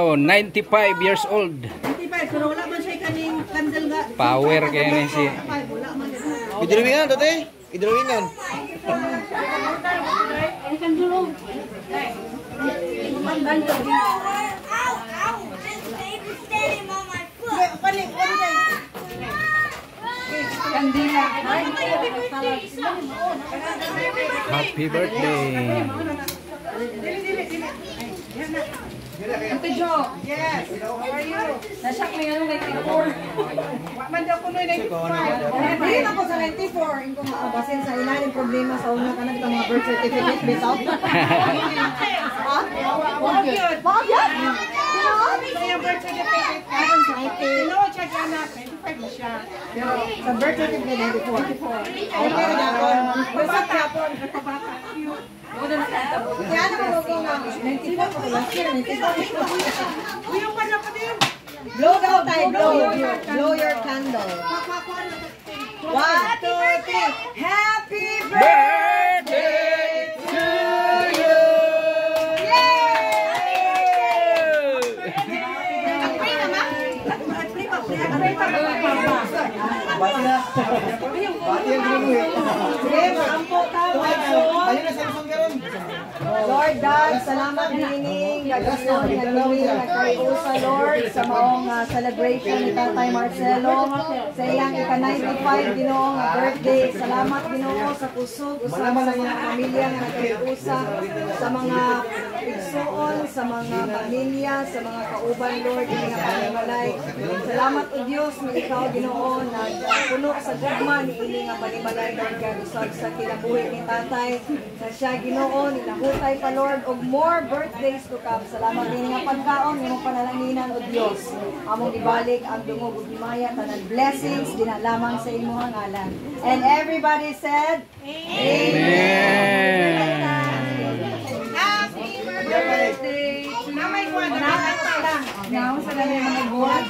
Wow, 95 years old. 95, pero wala man siya kaning candle nga. Power kaya ni si. Wala man siya. Idulawingan, tote. Idulawingan. Ay, kandulong. Happy birthday. Ate Jo. Yes. How are you? Nasyak na yan 94. Man daw ko noy 95. Hindi na ko sa 94. Ingko makabasin sa ilalim problema sa una kanang mga birth certificate bitaw. Ha? Bakit? Bakit? Sa birth certificate karon sa IT. No, check na 95 na siya. Sa birth certificate 94. Okay na ako. Basta tapon kapabata. Kaya naman ako nga, 94 ko last year, 94. Blow daw tayo, blow. Blow your candle. 1, 2, 3. Happy birthday to you! Yay! Pray naman? Pray pa ba? Bati na. Bati ang ginuwi. Sige, maampo ka. Bali na Samsung karon. Lord God, salamat dining nagason nga kami nagkaiusa Lord sa maong celebration ni Tatay Marcelo sa iyang ika-95 Ginoo nga birthday. Salamat Ginoo sa kusog sa mga pamilya nga nagkaiusa, sa mga igsuon, sa mga pamilya, sa mga kauban Lord ini nga panimalay. Salamat o Dios nga ikaw Ginoo nagpuno sa gugma ni ini nga panimalay Lord God usab sa kinabuhi ni Tatay na siya Ginoo nilahutay pa Lord og more birthdays to come. Salamat din nga pagkaon imong panalanginan o Dios. Among ibalik ang dungog ug himaya tanan blessings dinalamang sa imong ngalan. And everybody said, Amen. Happy birthday. Namay ko na lang. Now sa mga buhat.